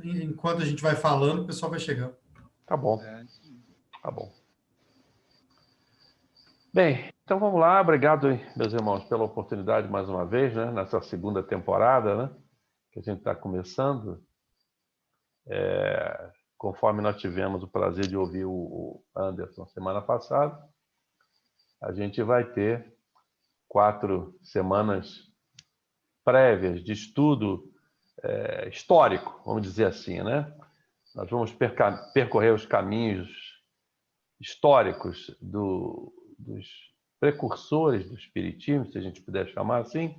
enquanto a gente vai falando, o pessoal vai chegando. Tá bom. Tá bom. Bem, então vamos lá. Obrigado, meus irmãos, pela oportunidade mais uma vez, né? Nessa segunda temporada, né? Que a gente está começando. Conforme nós tivemos o prazer de ouvir o Anderson semana passada, a gente vai ter 4 semanas prévias de estudo histórico, vamos dizer assim, né? Nós vamos percorrer os caminhos históricos dos precursores do Espiritismo, se a gente puder chamar assim,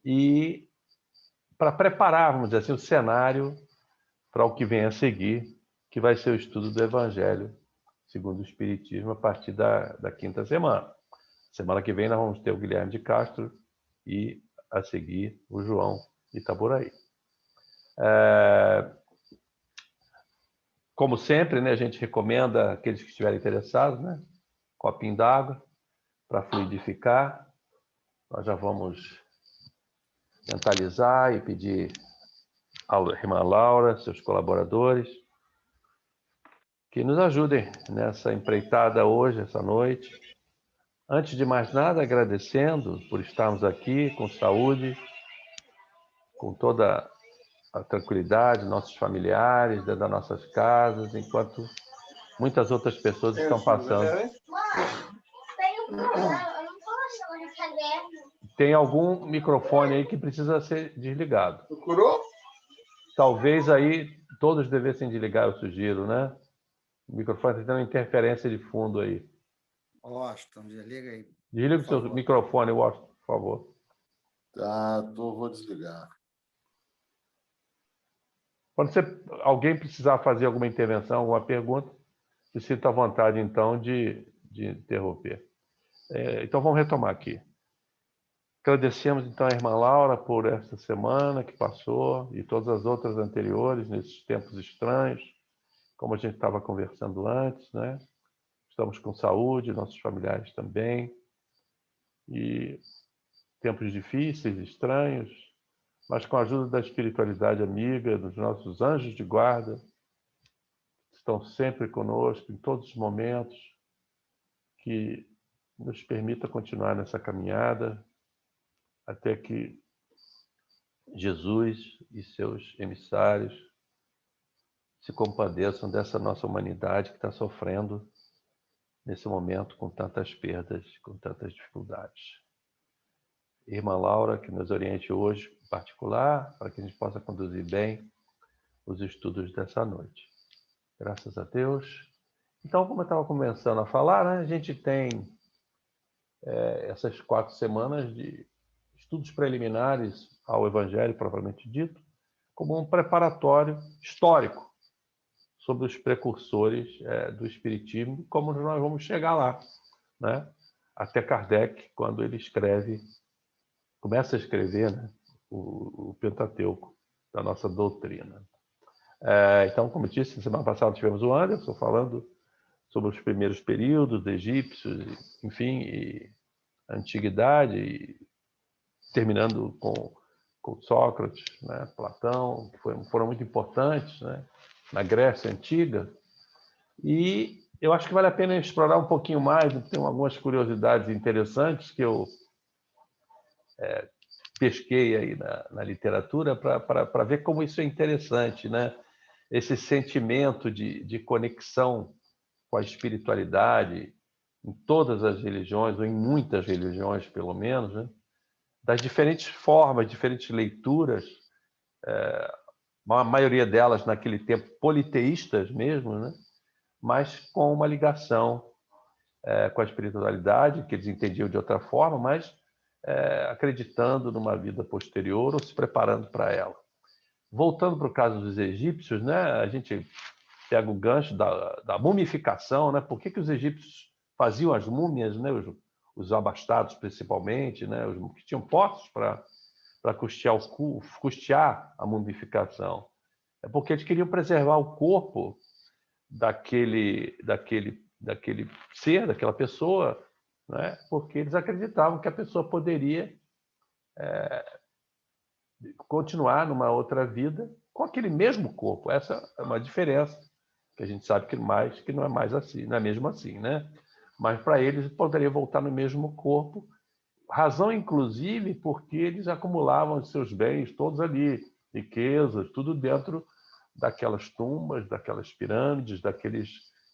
e para preparar, vamos dizer assim, o cenário para o que vem a seguir, que vai ser o estudo do Evangelho segundo o Espiritismo a partir da quinta semana. Semana que vem nós vamos ter o Guilherme de Castro e, a seguir, o João Itaboraí. Como sempre, né, a gente recomenda aqueles que estiverem interessados, né, copinho d'água para fluidificar. Nós já vamos mentalizar e pedir à irmã Laura, seus colaboradores, que nos ajudem nessa empreitada hoje, essa noite. Antes de mais nada, agradecendo por estarmos aqui com saúde, com toda a tranquilidade, nossos familiares, dentro das nossas casas, enquanto muitas outras pessoas estão passando. Tem algum microfone aí que precisa ser desligado. Procurou? Talvez aí todos devessem desligar, eu sugiro, né? O microfone está tendo interferência de fundo aí. Washington, desliga aí. Desliga o seu microfone, Washington, por favor. Tá, vou desligar. Quando alguém precisar fazer alguma intervenção, alguma pergunta, se sinta à vontade, então, de interromper. Então, vamos retomar aqui. Agradecemos, então, a irmã Laura por esta semana que passou e todas as outras anteriores, nesses tempos estranhos, como a gente estava conversando antes, né? Estamos com saúde, nossos familiares também. E tempos difíceis, estranhos, mas com a ajuda da espiritualidade amiga, dos nossos anjos de guarda, que estão sempre conosco em todos os momentos, que nos permita continuar nessa caminhada até que Jesus e seus emissários se compadeçam dessa nossa humanidade que está sofrendo nesse momento com tantas perdas, com tantas dificuldades. Irmã Laura, que nos oriente hoje em particular, para que a gente possa conduzir bem os estudos dessa noite. Graças a Deus. Então, como eu estava começando a falar, né, a gente tem essas 4 semanas de estudos preliminares ao Evangelho, propriamente dito, como um preparatório histórico sobre os precursores do Espiritismo, como nós vamos chegar lá, né? Até Kardec, quando ele começa a escrever, né, o Pentateuco da nossa doutrina. Então, como eu disse, semana passada tivemos o Anderson falando sobre os primeiros períodos egípcios, enfim, e a antiguidade, e terminando com Sócrates, né, Platão, que foram muito importantes, né, na Grécia Antiga. E eu acho que vale a pena explorar um pouquinho mais, tem algumas curiosidades interessantes que eu pesquei aí na literatura para ver como isso é interessante, né? Esse sentimento de conexão com a espiritualidade em todas as religiões, ou em muitas religiões, pelo menos, né? Das diferentes formas, diferentes leituras, a maioria delas naquele tempo politeístas mesmo, né? Mas com uma ligação com a espiritualidade, que eles entendiam de outra forma, mas acreditando numa vida posterior ou se preparando para ela. Voltando para o caso dos egípcios, né? A gente pega o gancho da mumificação, né? Por que os egípcios faziam as múmias, né? Os abastados principalmente, né? Os que tinham postos para custear a mumificação. É porque eles queriam preservar o corpo daquele ser, daquela pessoa, né? Porque eles acreditavam que a pessoa poderia continuar numa outra vida com aquele mesmo corpo. Essa é uma diferença que a gente sabe que não é mais assim, não é mesmo assim, né? Mas para eles poderia voltar no mesmo corpo, razão inclusive porque eles acumulavam os seus bens todos ali, riquezas, tudo dentro daquelas tumbas, daquelas pirâmides, daqueles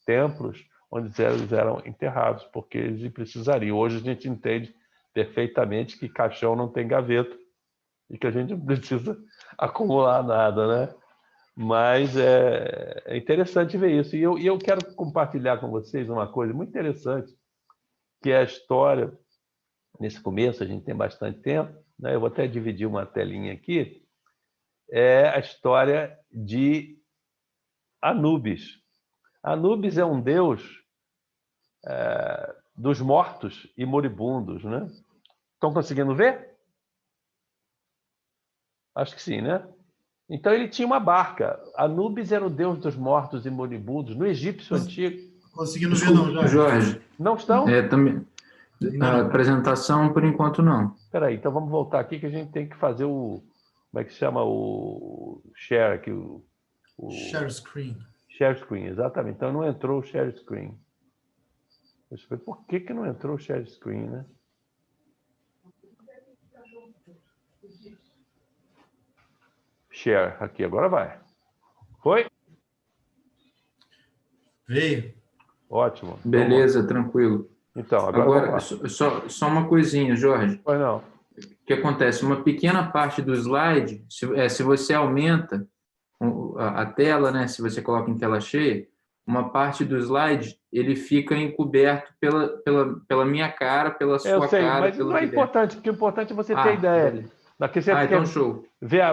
templos onde eles eram enterrados, porque eles precisariam. Hoje a gente entende perfeitamente que caixão não tem gaveta e que a gente não precisa acumular nada, né? Mas é interessante ver isso. E eu quero compartilhar com vocês uma coisa muito interessante, que é a história, nesse começo, a gente tem bastante tempo, né? Eu vou até dividir uma telinha aqui, é a história de Anubis. Anubis é um deus dos mortos e moribundos, né? Estão conseguindo ver? Acho que sim, né? Então ele tinha uma barca. Anubis era o deus dos mortos e moribundos. No egípcio antigo. Conseguindo ver, não, Desculpa, Jorge. Jorge. Não estão? Também, Ainda a não. apresentação, por enquanto, não. Espera aí, então vamos voltar aqui que a gente tem que fazer o... Como é que se chama? O share aqui. O Share screen. share screen, exatamente. Então não entrou o share screen. Deixa eu ver por que não entrou o share screen, né? Share aqui, agora vai. Foi? Veio. Ótimo. Beleza, tranquilo. Então, agora Agora, vamos lá. só uma coisinha, Jorge. Pois não. O que acontece? Uma pequena parte do slide, se você aumenta a tela, né? Se você coloca em tela cheia, uma parte do slide ele fica encoberto pela minha cara, pela Eu sua sei, cara, mas pelo não é Guilherme. importante, porque o importante é você ter ideia. Beleza. Daqui você Então show.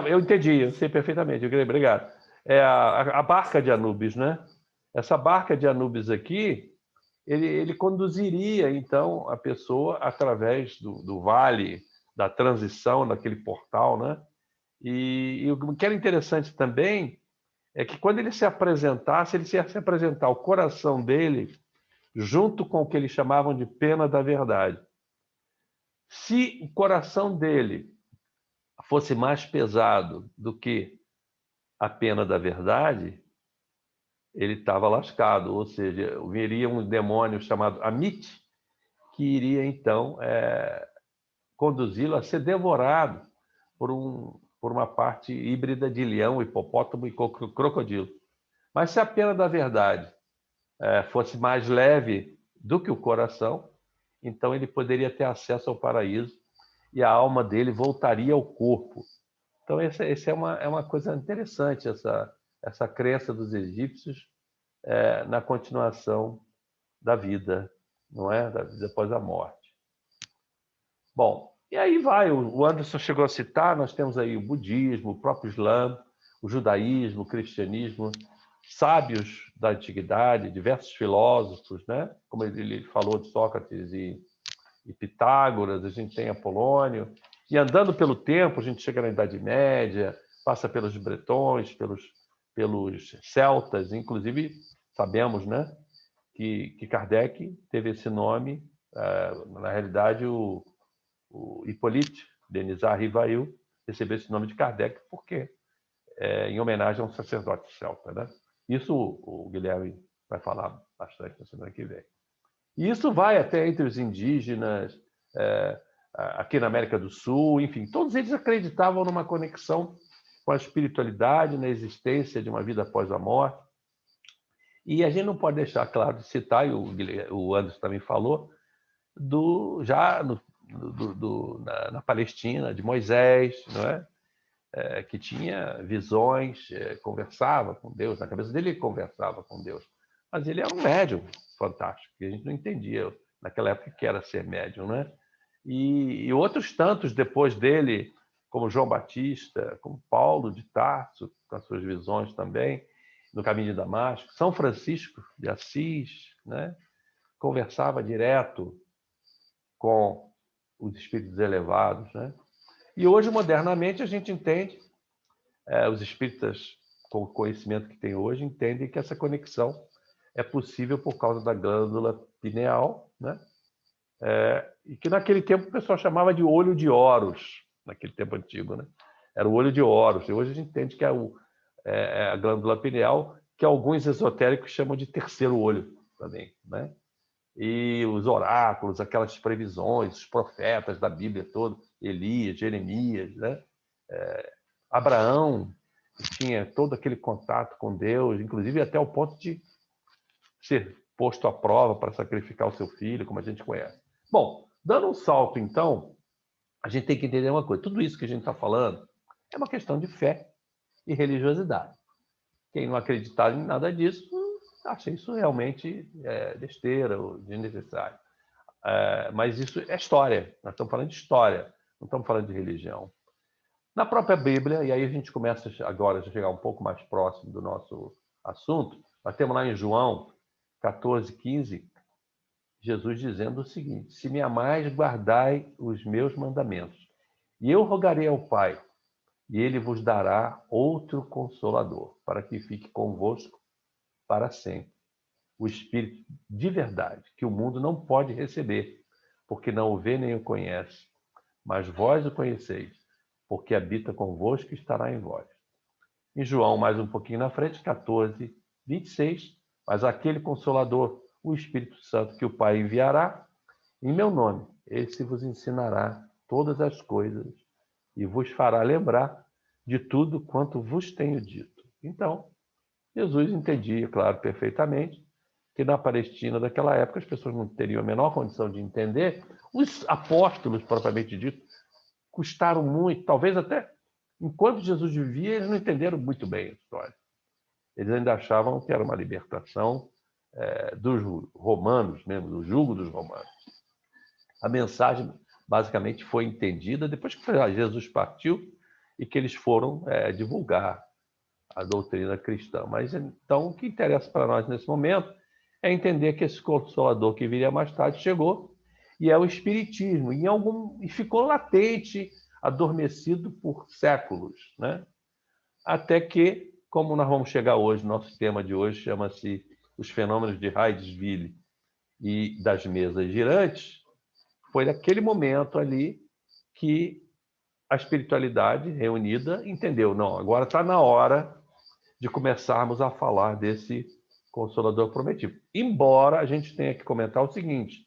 eu entendi, eu sei perfeitamente, obrigado. É a barca de Anubis, né? Essa barca de Anubis aqui, ele conduziria, então, a pessoa através do vale, da transição, daquele portal, né? E o que era interessante também é que quando ele se apresentasse, ele ia se apresentar o coração dele junto com o que eles chamavam de pena da verdade. Se o coração dele fosse mais pesado do que a pena da verdade, ele estava lascado, ou seja, viria um demônio chamado Amit, que iria então conduzi-lo a ser devorado por uma parte híbrida de leão, hipopótamo e crocodilo. Mas se a pena da verdade fosse mais leve do que o coração, então ele poderia ter acesso ao paraíso e a alma dele voltaria ao corpo. Então, essa é uma coisa interessante, essa crença dos egípcios na continuação da vida, não é? Da vida após a morte. Bom, e aí vai, o Anderson chegou a citar, nós temos aí o budismo, o próprio Islã, o judaísmo, o cristianismo, sábios da antiguidade, diversos filósofos, né? Como ele falou de Sócrates e Pitágoras, a gente tem Apolônio, e andando pelo tempo, a gente chega na Idade Média, passa pelos bretões, pelos celtas, inclusive sabemos, né, que Kardec teve esse nome, na realidade o Hippolyte Denisard Rivail recebeu esse nome de Kardec porque em homenagem a um sacerdote celta, né? Isso o Guilherme vai falar bastante na semana que vem. E isso vai até entre os indígenas, aqui na América do Sul, enfim, todos eles acreditavam numa conexão com a espiritualidade, na existência de uma vida após a morte. E a gente não pode deixar, claro, de citar, e o Anderson também falou, na Palestina, de Moisés, não é? Que tinha visões, conversava com Deus, na cabeça dele ele conversava com Deus. Mas ele era um médium fantástico, que a gente não entendia naquela época que era ser médium, né? E outros tantos depois dele, como João Batista, como Paulo de Tarso, com as suas visões também, no caminho de Damasco, São Francisco de Assis, né? Conversava direto com os espíritos elevados, né? E hoje, modernamente, a gente entende, os espíritas com o conhecimento que tem hoje, entendem que essa conexão é possível por causa da glândula pineal, né? E que naquele tempo o pessoal chamava de olho de Horus, naquele tempo antigo, né? Era o olho de Horus. E hoje a gente entende que a glândula pineal, que alguns esotéricos chamam de terceiro olho também, né? E os oráculos, aquelas previsões, os profetas da Bíblia toda, Elias, Jeremias, né? Abraão tinha todo aquele contato com Deus, inclusive até o ponto de ser posto à prova para sacrificar o seu filho, como a gente conhece. Bom, dando um salto, então, a gente tem que entender uma coisa. Tudo isso que a gente está falando é uma questão de fé e religiosidade. Quem não acreditar em nada disso, acha isso realmente besteira ou desnecessário. Mas isso é história. Nós estamos falando de história, não estamos falando de religião. Na própria Bíblia, e aí a gente começa agora a chegar um pouco mais próximo do nosso assunto, nós temos lá em João 14:15, Jesus dizendo o seguinte: se me amais, guardai os meus mandamentos. E eu rogarei ao Pai, e ele vos dará outro Consolador, para que fique convosco para sempre. O Espírito de verdade, que o mundo não pode receber, porque não o vê nem o conhece. Mas vós o conheceis, porque habita convosco e estará em vós. Em João, mais um pouquinho na frente, 14:26, mas aquele Consolador, o Espírito Santo, que o Pai enviará, em meu nome, esse vos ensinará todas as coisas e vos fará lembrar de tudo quanto vos tenho dito. Então, Jesus entendia, claro, perfeitamente, que na Palestina daquela época as pessoas não teriam a menor condição de entender. Os apóstolos, propriamente dito, custaram muito, talvez até enquanto Jesus vivia, eles não entenderam muito bem a história. Eles ainda achavam que era uma libertação dos romanos, mesmo, do jugo dos romanos. A mensagem basicamente foi entendida depois que Jesus partiu e que eles foram divulgar a doutrina cristã. Mas então o que interessa para nós nesse momento é entender que esse Consolador que viria mais tarde chegou e é o Espiritismo, e ficou latente, adormecido por séculos, né? Até que, como nós vamos chegar hoje, nosso tema de hoje chama-se Os Fenômenos de Hydesville e das Mesas Girantes, foi naquele momento ali que a espiritualidade reunida entendeu, não, agora está na hora de começarmos a falar desse Consolador prometido. Embora a gente tenha que comentar o seguinte: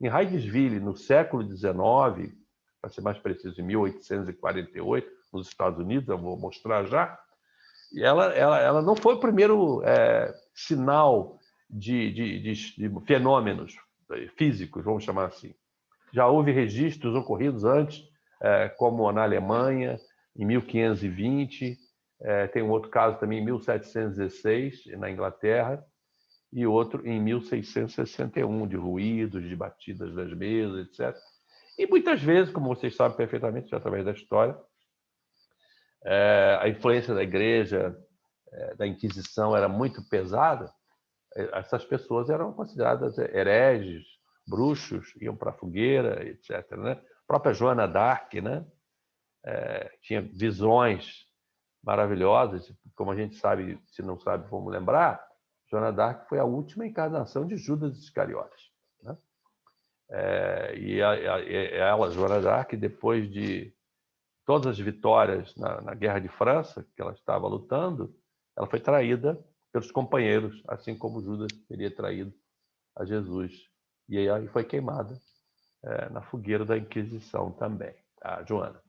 em Hydesville, no século XIX, para ser mais preciso, em 1848, nos Estados Unidos, eu vou mostrar já, e ela não foi o primeiro sinal de fenômenos físicos, vamos chamar assim. Já houve registros ocorridos antes, como na Alemanha, em 1520, tem um outro caso também em 1716, na Inglaterra, e outro em 1661, de ruídos, de batidas das mesas, etc. E muitas vezes, como vocês sabem perfeitamente, através da história, a influência da Igreja, da Inquisição, era muito pesada. Essas pessoas eram consideradas hereges, bruxos, iam para a fogueira, etc. Né? A própria Joana d'Arc, né? Tinha visões maravilhosas, como a gente sabe, se não sabe, vamos lembrar, Joana d'Arc foi a última encarnação de Judas Iscariotes, né? E ela, Joana d'Arc, depois de todas as vitórias na Guerra de França, que ela estava lutando, ela foi traída pelos companheiros, assim como Judas teria traído a Jesus. E aí foi queimada na fogueira da Inquisição também, a Joana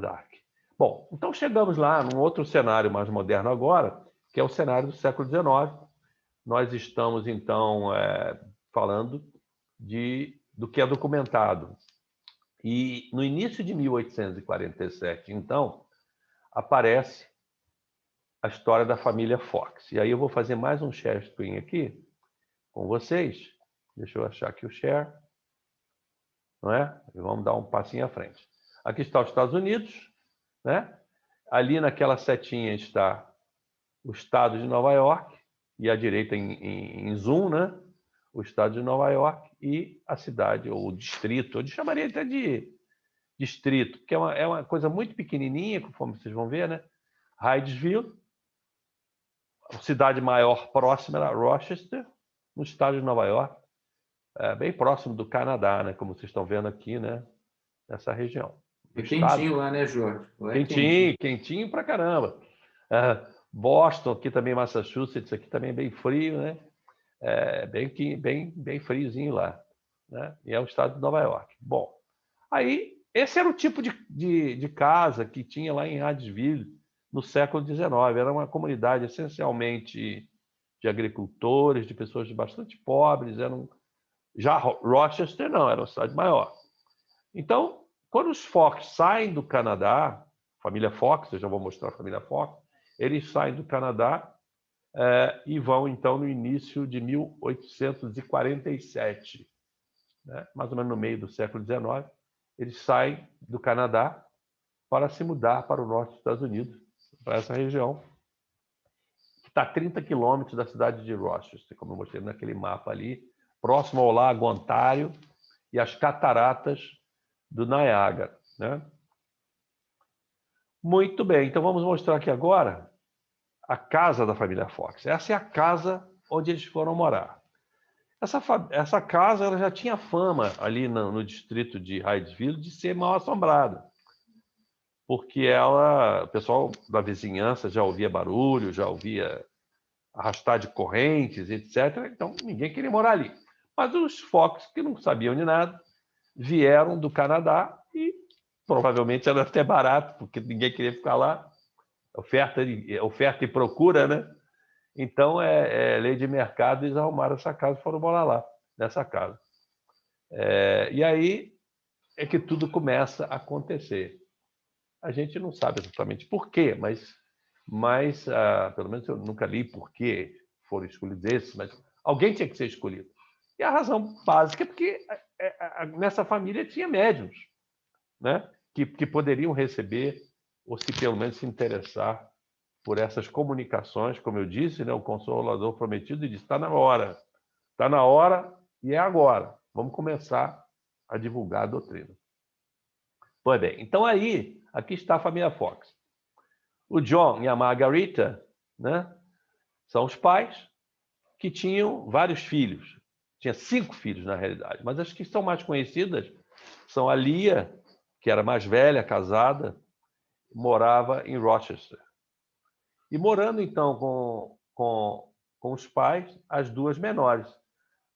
d'Arc. Bom, então chegamos lá num outro cenário mais moderno agora, que é o cenário do século XIX. Nós estamos, então, falando do que é documentado. E no início de 1847, então, aparece a história da família Fox. E aí eu vou fazer mais um share screen aqui com vocês. Deixa eu achar aqui o share. Não é? E vamos dar um passinho à frente. Aqui está os Estados Unidos, né? Ali naquela setinha está o estado de Nova York, e à direita em zoom, né? O estado de Nova York e a cidade, ou o distrito, eu chamaria até de distrito, porque é uma coisa muito pequenininha, conforme vocês vão ver, né? Hydesville, a cidade maior próxima era Rochester, no estado de Nova York, bem próximo do Canadá, né? Como vocês estão vendo aqui, né? Nessa região. É quentinho lá, né, Jorge? Lá é quentinho pra caramba. Boston, aqui também Massachusetts, aqui também é bem frio, né? Bem friozinho lá, né? E é o estado de Nova York. Bom, aí esse era o tipo de casa que tinha lá em Hydesville no século XIX. Era uma comunidade essencialmente de agricultores, de pessoas bastante pobres. Já Rochester não, era uma cidade maior. Então, quando os Fox saem do Canadá, família Fox, eu já vou mostrar a família Fox, eles saem do Canadá e vão, então, no início de 1847, né? Mais ou menos no meio do século XIX, eles saem do Canadá para se mudar para o norte dos Estados Unidos, para essa região, que está a 30 quilômetros da cidade de Rochester, como eu mostrei naquele mapa ali, próximo ao Lago Ontário e às cataratas do Niágara, né? Muito bem, então vamos mostrar aqui agora a casa da família Fox. Essa é a casa onde eles foram morar. Essa casa ela já tinha fama ali no distrito de Hydesville de ser mal assombrada, porque o pessoal da vizinhança já ouvia barulho, já ouvia arrastar de correntes, etc. Então ninguém queria morar ali. Mas os Fox, que não sabiam de nada, vieram do Canadá e provavelmente era até barato, porque ninguém queria ficar lá. Oferta e procura, né? Então, lei de mercado, eles arrumaram essa casa e foram morar lá, nessa casa. E aí é que tudo começa a acontecer. A gente não sabe exatamente por quê, mas pelo menos eu nunca li por que foram escolhidos esses, mas alguém tinha que ser escolhido. E a razão básica é porque nessa família tinha médiuns, né? que poderiam receber, ou se pelo menos se interessar por essas comunicações, como eu disse, né? O Consolador prometido disse: está na hora e é agora. Vamos começar a divulgar a doutrina. Pois bem, então aqui está a família Fox. O John e a Margarita, né? São os pais que tinham vários filhos. Tinha 5 filhos, na realidade, mas as que são mais conhecidas são a Lia, que era mais velha, casada, morava em Rochester. E morando, então, com os pais, as 2 menores.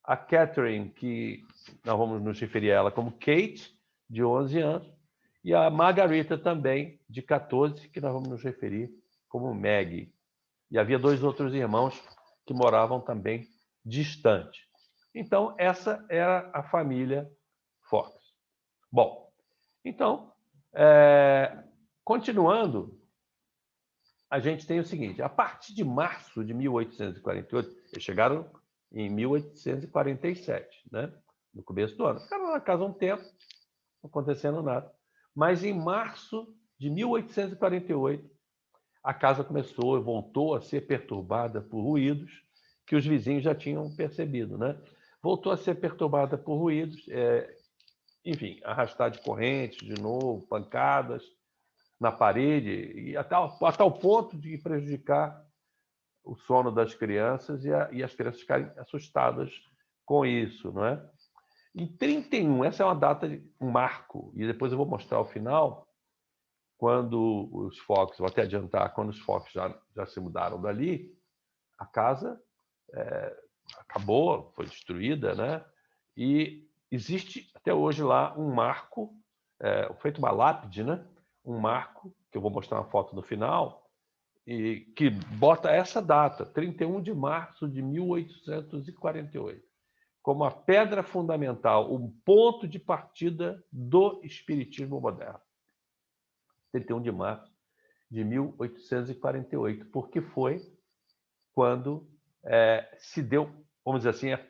A Catherine, que nós vamos nos referir a ela como Kate, de 11 anos, e a Margarita também, de 14, que nós vamos nos referir como Maggie. E havia 2 outros irmãos que moravam também distante. Então, essa era a família Fox. Bom, então, continuando, a gente tem o seguinte: a partir de março de 1848, eles chegaram em 1847, né? No começo do ano. Ficaram na casa um tempo, não acontecendo nada. Mas em março de 1848, a casa voltou a ser perturbada por ruídos que os vizinhos já tinham percebido, né? Voltou a ser perturbada por ruídos, enfim, arrastar de correntes de novo, pancadas na parede, e a tal ponto de prejudicar o sono das crianças e as crianças ficarem assustadas com isso, não é? Em 31, essa é uma data, um marco, e depois eu vou mostrar ao final, quando os Fox, vou até adiantar, quando os Fox já se mudaram dali, a casa acabou, foi destruída, né? E existe até hoje lá um marco, feito uma lápide, né? Um marco, que eu vou mostrar uma foto no final, e que bota essa data, 31 de março de 1848, como a pedra fundamental, o ponto de partida do espiritismo moderno. 31 de março de 1848, porque foi quando se deu, vamos dizer assim, a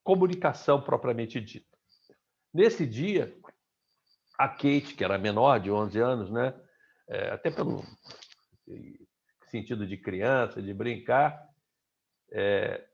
comunicação propriamente dita. Nesse dia, a Kate, que era menor, de 11 anos, né? Até pelo sentido de criança, de brincar. Deixa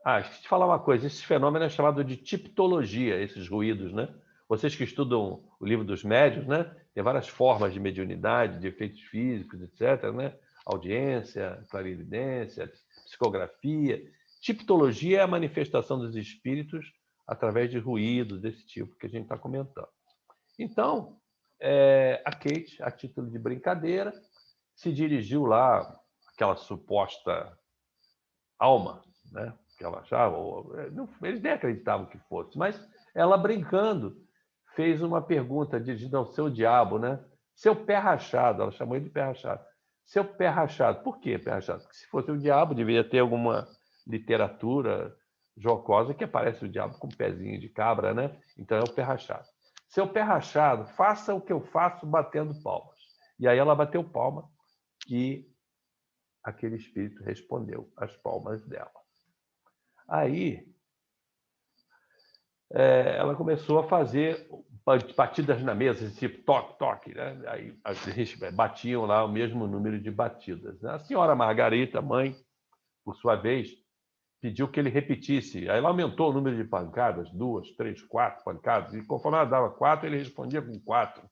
eu te falar uma coisa, esse fenômeno é chamado de tiptologia, esses ruídos, né? Vocês que estudam o livro dos médiuns, né? Tem várias formas de mediunidade, de efeitos físicos, etc., né? Audiência, clarividência, psicografia. Tiptologia é a manifestação dos espíritos através de ruídos desse tipo que a gente está comentando. Então, a Kate, a título de brincadeira, se dirigiu lá aquela suposta alma, né? Que ela achava, eles nem acreditavam que fosse, mas ela brincando fez uma pergunta dirigindo ao seu diabo, né? Seu pé rachado, ela chamou ele de pé rachado. Seu pé rachado, por que pé rachado? Porque se fosse o diabo, deveria ter alguma literatura jocosa que aparece o diabo com um pezinho de cabra, né? Então é o pé rachado. Seu pé rachado, faça o que eu faço batendo palmas. E aí ela bateu palma e aquele espírito respondeu às palmas dela. Aí ela começou a fazer batidas na mesa, tipo toque, toque, né? Aí eles batiam lá o mesmo número de batidas. A senhora Margarita, mãe, por sua vez, pediu que ele repetisse. Aí ela aumentou o número de pancadas, 2, 3, 4 pancadas, e conforme ela dava 4, ele respondia com 4.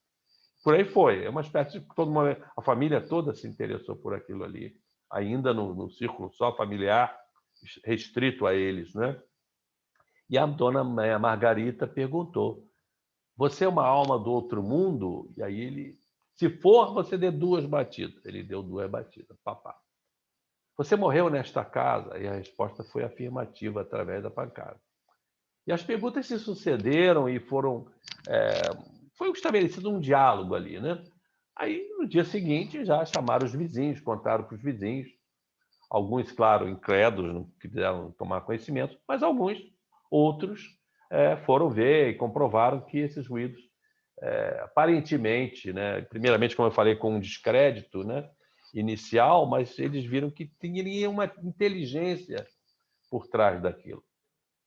Por aí foi. É uma espécie de todo mundo, a família toda se interessou por aquilo ali, ainda no círculo só familiar, restrito a eles, né? E a dona Margarita perguntou: você é uma alma do outro mundo? E aí ele, se for, você dê 2 batidas. Ele deu 2 batidas, papá. Você morreu nesta casa? E a resposta foi afirmativa através da pancada. E as perguntas se sucederam e foram... foi estabelecido um diálogo ali, né? Aí, no dia seguinte, já chamaram os vizinhos, contaram para os vizinhos. Alguns, claro, incrédulos, não quiseram tomar conhecimento, mas alguns, outros, foram ver e comprovaram que esses ruídos, aparentemente, né, primeiramente, como eu falei, com um descrédito, né, inicial, mas eles viram que tinha uma inteligência por trás daquilo.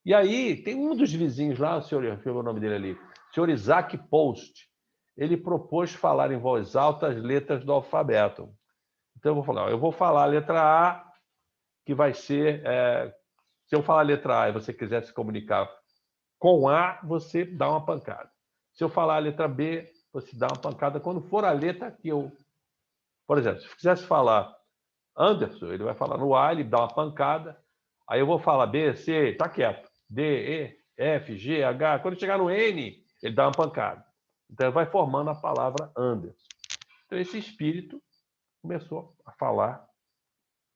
E aí, tem um dos vizinhos lá, o senhor, eu o nome dele ali, o senhor Isaac Post, ele propôs falar em voz alta as letras do alfabeto. Então, eu vou falar a letra A, que vai ser... se eu falar a letra A e você quiser se comunicar com A, você dá uma pancada. Se eu falar a letra B, você dá uma pancada quando for a letra que eu... Por exemplo, se eu quisesse falar Anderson, ele vai falar no A, ele dá uma pancada, aí eu vou falar B, C, tá quieto, D, E, F, G, H, quando chegar no N, ele dá uma pancada. Então, ele vai formando a palavra Anderson. Então, esse espírito começou a falar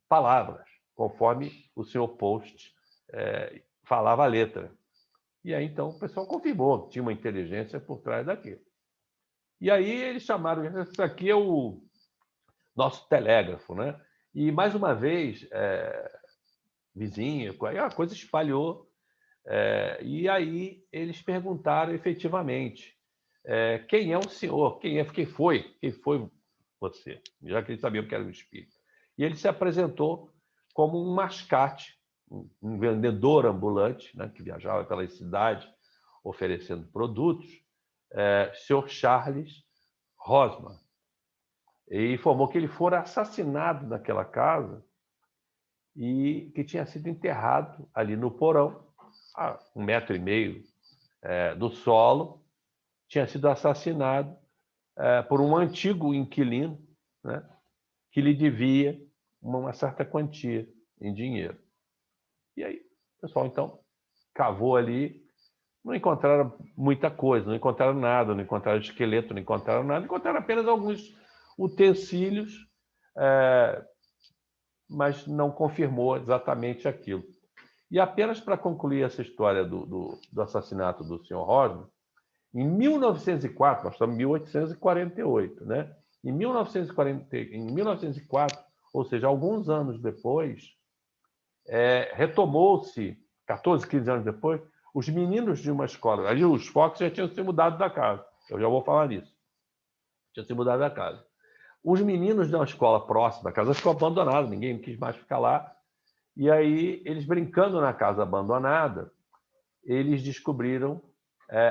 palavras, conforme o senhor Post falava a letra. E aí, então, o pessoal confirmou que tinha uma inteligência por trás daquilo. E aí, eles chamaram, isso aqui é o nosso telégrafo, né? E, mais uma vez, vizinho, aí a coisa espalhou. E aí, eles perguntaram efetivamente, quem é o senhor? Quem foi você? Já que eles sabiam que era um espírito. E ele se apresentou como um mascate, um vendedor ambulante, né, que viajava pela cidade oferecendo produtos, senhor Charles Rosman. E informou que ele fora assassinado naquela casa e que tinha sido enterrado ali no porão, a 1,5 metro do solo, tinha sido assassinado por um antigo inquilino, né, que lhe devia uma certa quantia em dinheiro. E aí, o pessoal, então, cavou ali, não encontraram muita coisa, não encontraram nada, não encontraram esqueleto, não encontraram nada, encontraram apenas alguns utensílios, mas não confirmou exatamente aquilo. E apenas para concluir essa história do assassinato do Sr. Rosman, em 1904, nós estamos em 1848, né? Em 1904, ou seja, alguns anos depois, retomou-se, 14, 15 anos depois, os meninos de uma escola. Ali os Fox já tinham se mudado da casa. Eu já vou falar nisso. Tinham se mudado da casa. Os meninos de uma escola próxima, a casa ficou abandonada, ninguém quis mais ficar lá. E aí, eles brincando na casa abandonada, eles descobriram,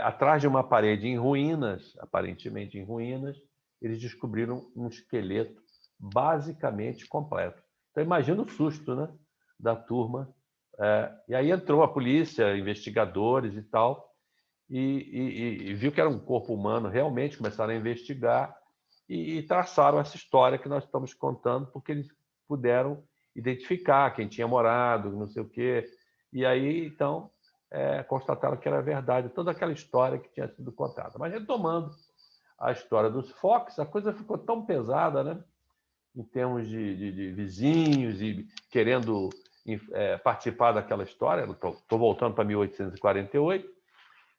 atrás de uma parede em ruínas, aparentemente em ruínas, eles descobriram um esqueleto basicamente completo. Então, imagina o susto, né, da turma. E aí entrou a polícia, investigadores e tal, e viu que era um corpo humano, realmente começaram a investigar e traçaram essa história que nós estamos contando, porque eles puderam identificar quem tinha morado, não sei o quê. E aí, então, constataram que era verdade toda aquela história que tinha sido contada. Mas, retomando a história dos Fox, a coisa ficou tão pesada, né, em termos de vizinhos e querendo participar daquela história. Estou voltando para 1848,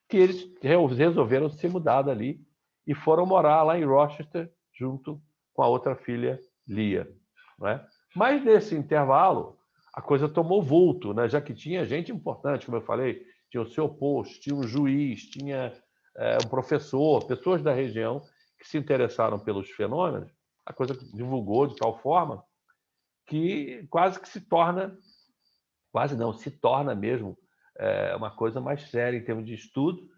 que eles resolveram se mudar dali e foram morar lá em Rochester, junto com a outra filha, Lia. Não é? Mas, nesse intervalo, a coisa tomou vulto, né? Já que tinha gente importante, como eu falei, tinha o seu posto, tinha um juiz, tinha um professor, pessoas da região que se interessaram pelos fenômenos. A coisa divulgou de tal forma que quase que se torna, quase não, se torna mesmo uma coisa mais séria em termos de estudo,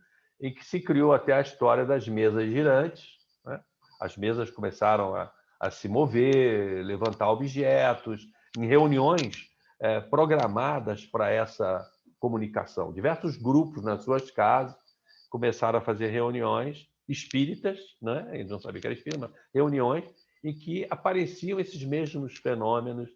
em que se criou até a história das mesas girantes, né? As mesas começaram a se mover, levantar objetos, em reuniões programadas para essa comunicação. Diversos grupos nas suas casas começaram a fazer reuniões espíritas, né? Eles não sabiam que era espírita, mas reuniões em que apareciam esses mesmos fenômenos,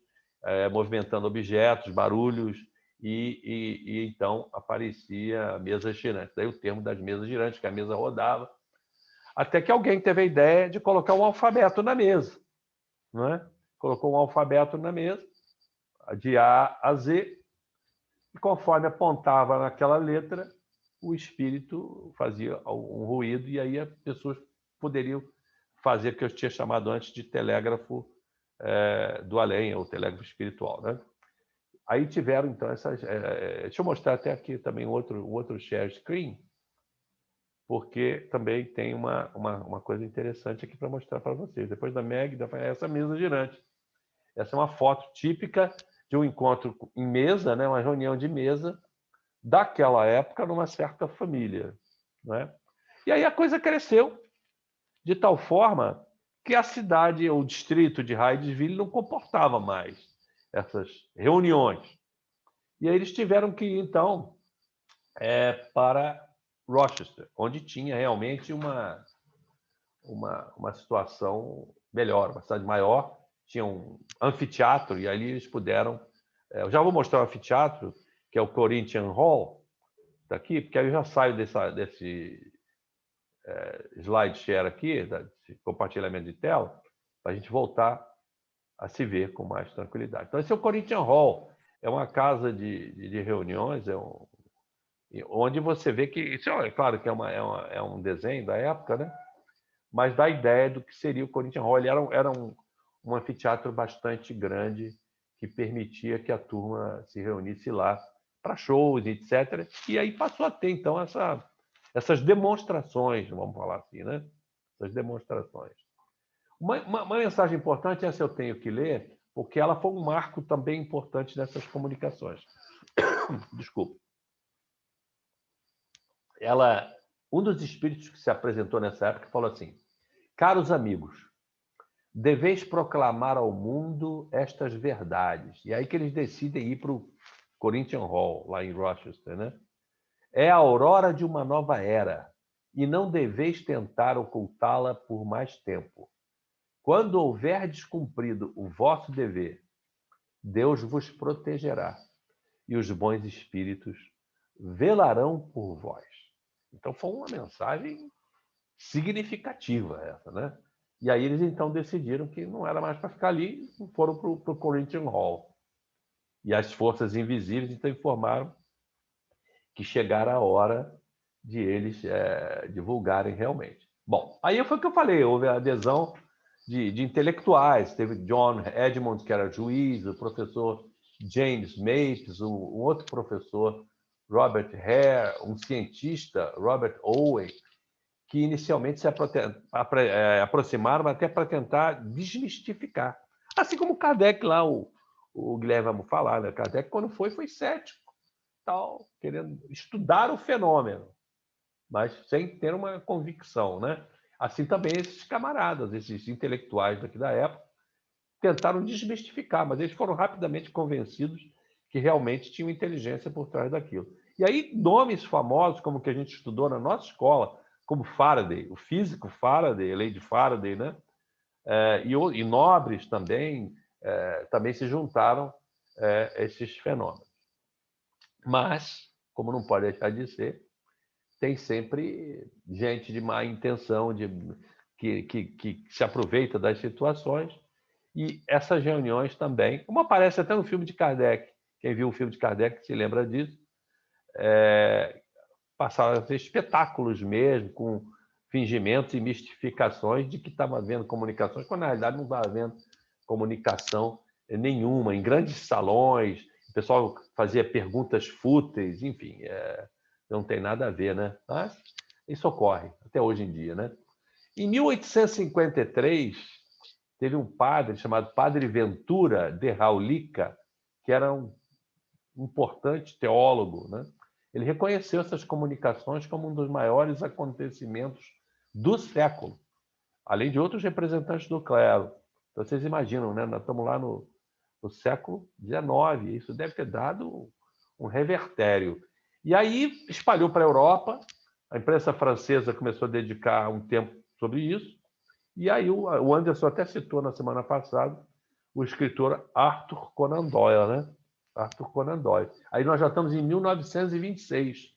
movimentando objetos, barulhos, e então aparecia mesas girantes. Daí o termo das mesas girantes, que a mesa rodava, até que alguém teve a ideia de colocar um alfabeto na mesa. Não é? Colocou um alfabeto na mesa, de A a Z, e conforme apontava naquela letra, o espírito fazia um ruído, e aí as pessoas poderiam fazer o que eu tinha chamado antes de telégrafo do além, ou telégrafo espiritual. Né? Aí tiveram, então, essas... deixa eu mostrar até aqui também outro share screen, porque também tem uma coisa interessante aqui para mostrar para vocês. Depois da Meg, essa mesa girante. Essa é uma foto típica de um encontro em mesa, né? Uma reunião de mesa daquela época numa certa família. Né? E aí a coisa cresceu de tal forma que a cidade ou o distrito de Hydesville não comportava mais essas reuniões. E aí eles tiveram que ir, então, para Rochester, onde tinha realmente uma situação melhor, uma cidade maior, tinha um anfiteatro, e ali eles puderam... eu já vou mostrar o anfiteatro, que é o Corinthian Hall, daqui, porque aí eu já saio desse slide share aqui, desse compartilhamento de tela, para a gente voltar a se ver com mais tranquilidade. Então, esse é o Corinthian Hall, é uma casa de reuniões, onde você vê que... Isso é claro que é um desenho da época, né? Mas dá a ideia do que seria o Corinthian Hall. Ele era um anfiteatro bastante grande que permitia que a turma se reunisse lá para shows, etc. E aí passou a ter, então, essas demonstrações, vamos falar assim, né? Essas demonstrações. Uma mensagem importante, essa eu tenho que ler, porque ela foi um marco também importante nessas comunicações. Desculpa. Um dos espíritos que se apresentou nessa época falou assim: caros amigos, deveis proclamar ao mundo estas verdades. E aí que eles decidem ir para o Corinthian Hall, lá em Rochester, né? É a aurora de uma nova era, e não deveis tentar ocultá-la por mais tempo. Quando houverdes cumprido o vosso dever, Deus vos protegerá, e os bons espíritos velarão por vós. Então foi uma mensagem significativa essa, né? E aí eles então decidiram que não era mais para ficar ali, foram para o Corinthian Hall. E as forças invisíveis então informaram que chegara a hora de eles divulgarem realmente. Bom, aí foi o que eu falei, houve a adesão de intelectuais, teve John Edmund, que era juiz, o professor James Mapes, um outro professor, Robert Hare, um cientista, Robert Owen, que inicialmente se aproximaram até para tentar desmistificar. Assim como Kardec lá, o Guilherme vamos falar, né? Kardec, quando foi cético, tal, querendo estudar o fenômeno, mas sem ter uma convicção, né? Assim também esses camaradas, esses intelectuais daqui da época, tentaram desmistificar, mas eles foram rapidamente convencidos que realmente tinham inteligência por trás daquilo. E aí, nomes famosos, como que a gente estudou na nossa escola, como Faraday, o físico Faraday, a lei de Faraday, né? E nobres também se juntaram a esses fenômenos. Mas, como não pode deixar de ser, tem sempre gente de má intenção, que se aproveita das situações E essas reuniões também, como aparece até no filme de Kardec, quem viu o filme de Kardec se lembra disso, passaram a ser espetáculos mesmo, com fingimentos e mistificações de que estava havendo comunicações, quando na realidade não estava havendo comunicação nenhuma, em grandes salões, o pessoal fazia perguntas fúteis, enfim, não tem nada a ver, né? Mas isso ocorre até hoje em dia, né? Em 1853, teve um padre chamado Padre Ventura de Raulica, que era um importante teólogo, né? Ele reconheceu essas comunicações como um dos maiores acontecimentos do século, além de outros representantes do clero. Então, vocês imaginam, né? Nós estamos lá no século XIX, isso deve ter dado um revertério. E aí espalhou para a Europa, a imprensa francesa começou a dedicar um tempo sobre isso, e aí o Anderson até citou na semana passada o escritor Arthur Conan Doyle, né? Arthur Conan Doyle. Aí nós já estamos em 1926.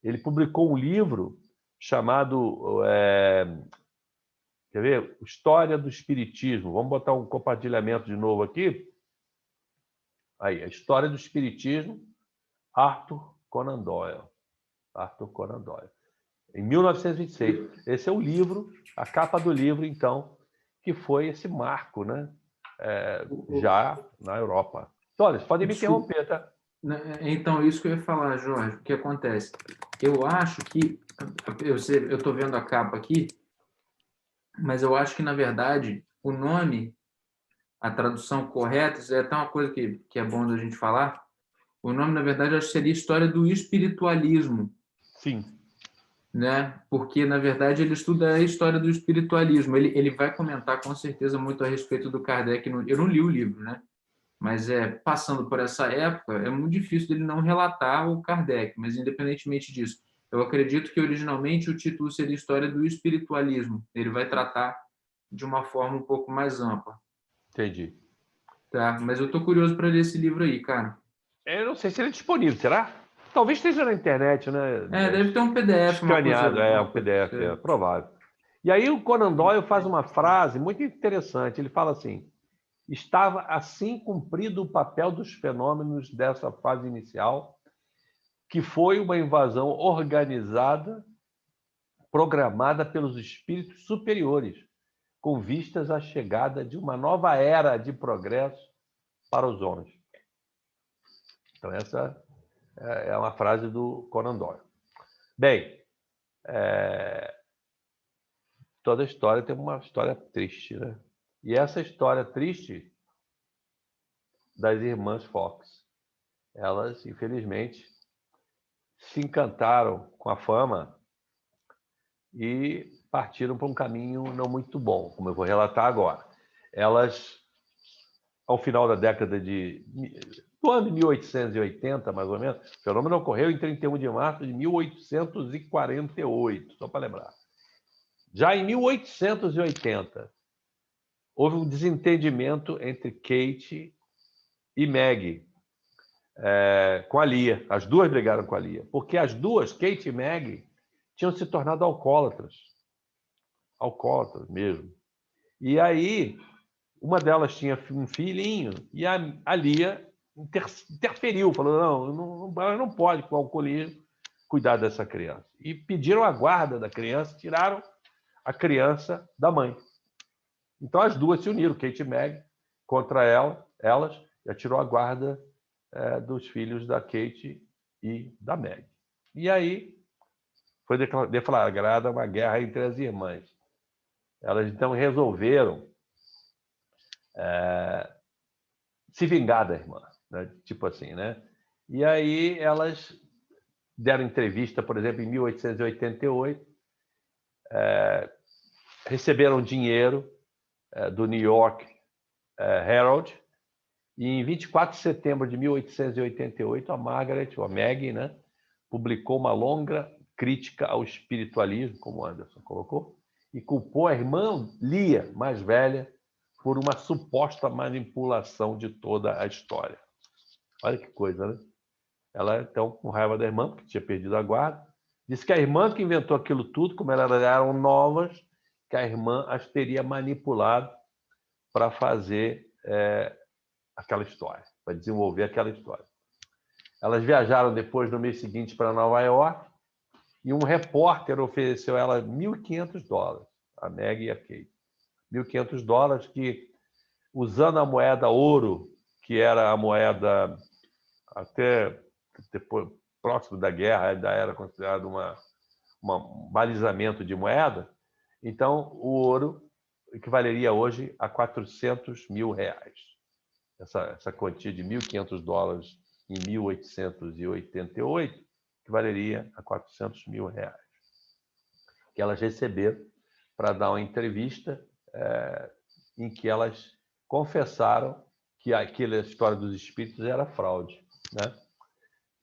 Ele publicou um livro chamado quer ver? História do Espiritismo. Vamos botar um compartilhamento de novo aqui. Aí, a História do Espiritismo, Arthur Conan Doyle. Arthur Conan Doyle. Em 1926. Esse é o livro, a capa do livro, então, que foi esse marco, né? Já na Europa. Olha, vocês podem me interromper, tá? Então, isso que eu ia falar, Jorge, o que acontece? Eu acho que, eu estou vendo a capa aqui, mas eu acho que, na verdade, o nome, a tradução correta, isso é até uma coisa que é bom da gente falar, o nome, na verdade, eu acho que seria História do Espiritualismo. Sim. Né? Porque, na verdade, ele estuda a história do espiritualismo. Ele vai comentar, com certeza, muito a respeito do Kardec. Eu não li o livro, né? Mas, passando por essa época, é muito difícil dele não relatar o Kardec. Mas, independentemente disso, eu acredito que, originalmente, o título seria História do Espiritualismo. Ele vai tratar de uma forma um pouco mais ampla. Entendi. Tá? Mas eu estou curioso para ler esse livro aí, cara. Eu não sei se ele é disponível, será? Talvez esteja na internet, né? Deve ter um PDF. Escaneado, um PDF, é provável. E aí o Conan Doyle faz uma frase muito interessante. Ele fala assim: estava assim cumprido o papel dos fenômenos dessa fase inicial, que foi uma invasão organizada, programada pelos espíritos superiores, com vistas à chegada de uma nova era de progresso para os homens. Então, essa é uma frase do Conan Doyle. Bem, toda história tem uma história triste, né? E essa história triste das irmãs Fox, elas, infelizmente, se encantaram com a fama e partiram para um caminho não muito bom, como eu vou relatar agora. Elas, ao final da década do ano de 1880, mais ou menos, o fenômeno ocorreu em 31 de março de 1848, só para lembrar. Já em 1880, houve um desentendimento entre Kate e Maggie, com a Lia. As duas brigaram com a Lia, porque as duas, Kate e Maggie, tinham se tornado alcoólatras mesmo. E aí, uma delas tinha um filhinho e a Lia interferiu, falou, ela não pode, com o alcoolismo, cuidar dessa criança. E pediram a guarda da criança, tiraram a criança da mãe. Então, as duas se uniram, Kate e Maggie, contra elas, e tirou a guarda dos filhos da Kate e da Maggie. E aí, foi declarada uma guerra entre as irmãs. Elas, então, resolveram se vingar da irmã, né? Tipo assim, né? E aí elas deram entrevista, por exemplo, em 1888, receberam dinheiro do New York Herald, e em 24 de setembro de 1888, a Margaret, ou a Maggie, né, publicou uma longa crítica ao espiritualismo, como o Anderson colocou, e culpou a irmã Lia, mais velha, por uma suposta manipulação de toda a história. Olha que coisa, né? Ela, então, com raiva da irmã, porque tinha perdido a guarda, disse que a irmã que inventou aquilo tudo, como elas eram novas, que a irmã as teria manipulado para fazer aquela história, para desenvolver aquela história. Elas viajaram depois, no mês seguinte, para Nova York, e um repórter ofereceu a ela $1.500, a Meg e a Kate. $1.500 que, usando a moeda ouro, que era a moeda até depois, próximo da guerra, ainda era considerado um balizamento de moeda, então o ouro equivaleria hoje a R$400 mil. Essa quantia de $1.500 em 1888 equivaleria a R$400 mil, que elas receberam para dar uma entrevista em que elas confessaram que aquela história dos espíritos era fraude, né?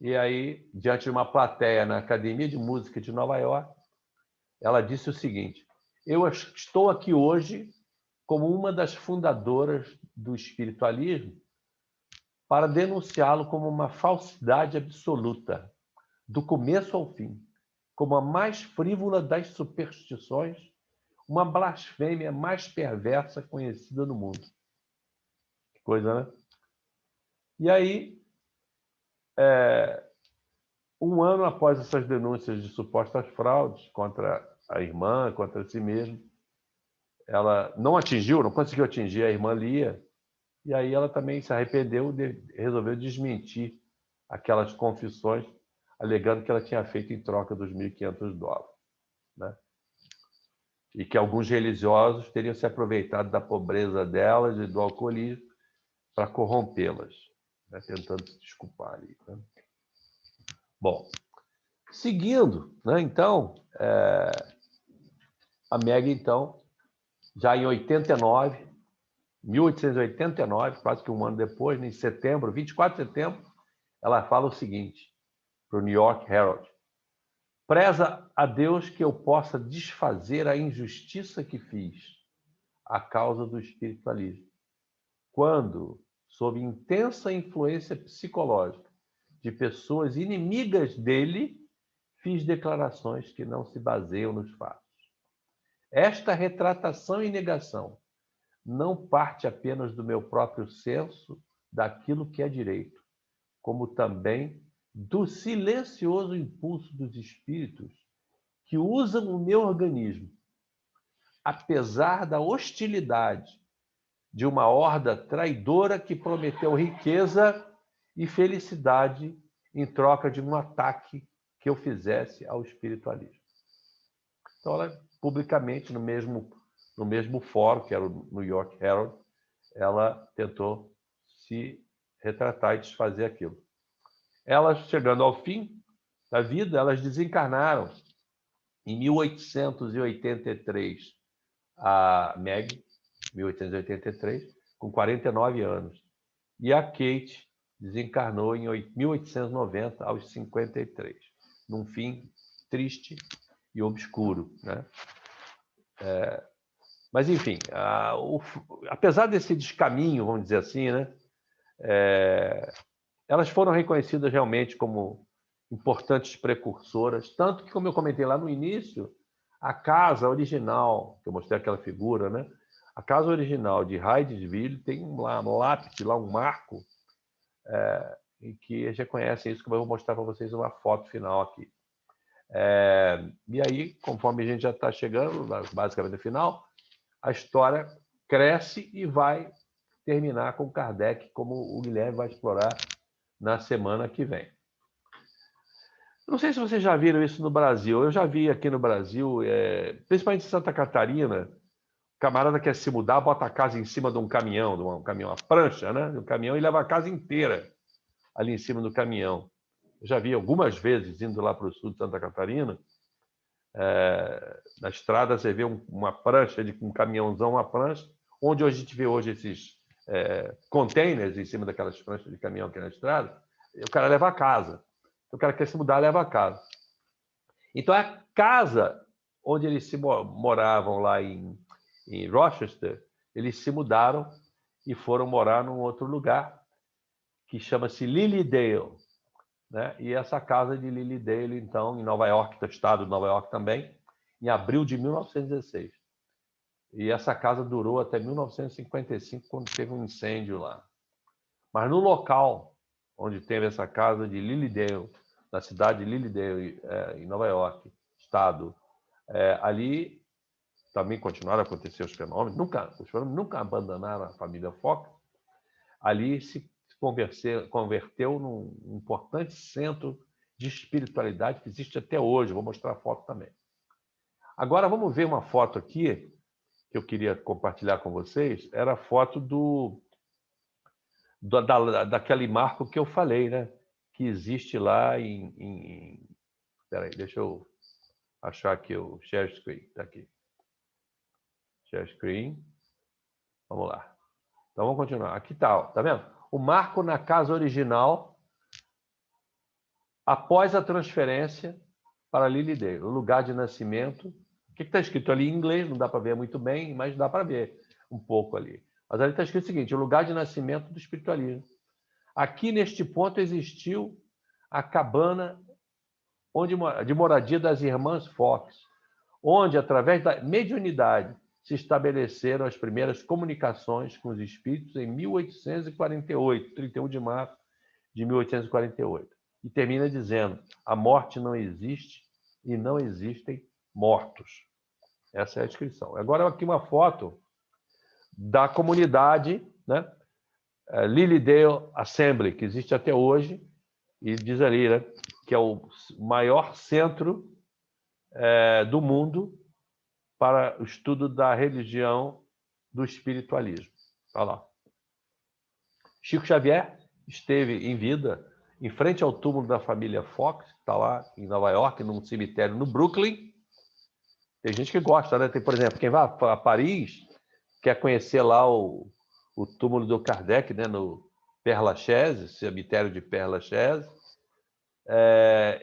E aí, diante de uma plateia na Academia de Música de Nova York, ela disse o seguinte: eu estou aqui hoje como uma das fundadoras do espiritualismo para denunciá-lo como uma falsidade absoluta, do começo ao fim, como a mais frívola das superstições, uma blasfêmia mais perversa conhecida no mundo. Que coisa, né? E aí, um ano após essas denúncias de supostas fraudes contra a irmã, contra si mesma, ela não conseguiu atingir a irmã Lia, e aí ela também se arrependeu e resolveu desmentir aquelas confissões, alegando que ela tinha feito em troca dos $1.500, né? E que alguns religiosos teriam se aproveitado da pobreza delas e do alcoolismo para corrompê-las, né? Tentando se desculpar ali, né? Bom, seguindo, né? Então, a Meg, então, já em 1889, quase que um ano depois, em setembro, 24 de setembro, ela fala o seguinte para o New York Herald: preza a Deus que eu possa desfazer a injustiça que fiz à causa do espiritualismo, quando, sob intensa influência psicológica de pessoas inimigas dele, fiz declarações que não se baseiam nos fatos. Esta retratação e negação não parte apenas do meu próprio senso daquilo que é direito, como também do silencioso impulso dos espíritos que usam o meu organismo, apesar da hostilidade de uma horda traidora que prometeu riqueza e felicidade em troca de um ataque que eu fizesse ao espiritualismo. Então, ela, publicamente, no mesmo fórum, que era o New York Herald, ela tentou se retratar e desfazer aquilo. Elas, chegando ao fim da vida, elas desencarnaram em 1883, a Meg, 1883, com 49 anos. E a Kate desencarnou em 1890, aos 53, num fim triste e obscuro, né? Mas, enfim, apesar desse descaminho, vamos dizer assim, né? Elas foram reconhecidas realmente como importantes precursoras, tanto que, como eu comentei lá no início, a casa original, que eu mostrei aquela figura, né? A casa original de Hydesville tem um lápide, lá um marco, em que eles reconhecem isso, que eu vou mostrar para vocês uma foto final aqui. E aí, conforme a gente já está chegando, basicamente no final, a história cresce e vai terminar com Kardec, como o Guilherme vai explorar na semana que vem. Não sei se vocês já viram isso no Brasil. Eu já vi aqui no Brasil, principalmente em Santa Catarina, o camarada quer se mudar, bota a casa em cima de um caminhão, uma prancha, né? De um caminhão, e leva a casa inteira ali em cima do caminhão. Eu já vi algumas vezes, indo lá para o sul de Santa Catarina, na estrada você vê uma prancha, um caminhãozão, uma prancha, onde a gente vê hoje esses containers em cima daquelas pranchas de caminhão aqui na estrada, o cara leva a casa. O cara quer se mudar, leva a casa. Então, a casa onde eles se moravam lá em Rochester, eles se mudaram e foram morar num outro lugar que chama-se Lilydale, né? E essa casa de Lilydale, então, em Nova York, no estado de Nova York também, em abril de 1916. E essa casa durou até 1955, quando teve um incêndio lá. Mas no local onde teve essa casa de Lilydale, na cidade de Lilydale, em Nova York, estado, ali também continuaram a acontecer os fenômenos. Os fenômenos nunca abandonaram a família Fox. Ali se converteu num importante centro de espiritualidade que existe até hoje. Vou mostrar a foto também. Agora vamos ver uma foto aqui que eu queria compartilhar com vocês. Era a foto daquele marco que eu falei, né? Que existe lá Espera aí, deixa eu achar aqui o share screen. Está aqui. Share screen. Vamos lá. Então vamos continuar. Aqui está, tá vendo? O marco na casa original após a transferência para Lilydale, o lugar de nascimento. O que está escrito ali em inglês? Não dá para ver muito bem, mas dá para ver um pouco ali. Mas ali está escrito o seguinte: o lugar de nascimento do espiritualismo. Aqui, neste ponto, existiu a cabana de moradia das irmãs Fox, onde, através da mediunidade, se estabeleceram as primeiras comunicações com os espíritos em 1848, 31 de março de 1848. E termina dizendo: a morte não existe e não existem mortos. Essa é a descrição. Agora, aqui uma foto da comunidade, né? Lilydale Assembly, que existe até hoje, e diz ali, né, que é o maior centro do mundo para o estudo da religião do espiritualismo. Olha lá. Chico Xavier esteve em vida em frente ao túmulo da família Fox, que está lá em Nova York, num cemitério no Brooklyn. Tem gente que gosta, né? Tem, por exemplo, quem vai a Paris, quer conhecer lá o túmulo do Kardec, né? No Père Lachaise, cemitério de Père Lachaise.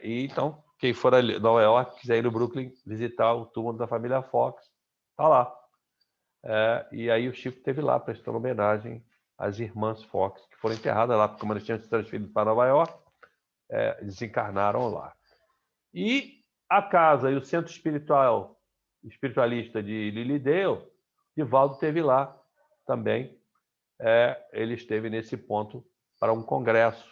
E então, quem for a Nova York, quiser ir no Brooklyn visitar o túmulo da família Fox, está lá. E aí o Chico esteve lá prestando homenagem às irmãs Fox, que foram enterradas lá, porque como eles tinham se transferido para Nova York, desencarnaram lá. E a casa e o centro espiritualista de Lilydale, Divaldo esteve lá também. Ele esteve nesse ponto para um congresso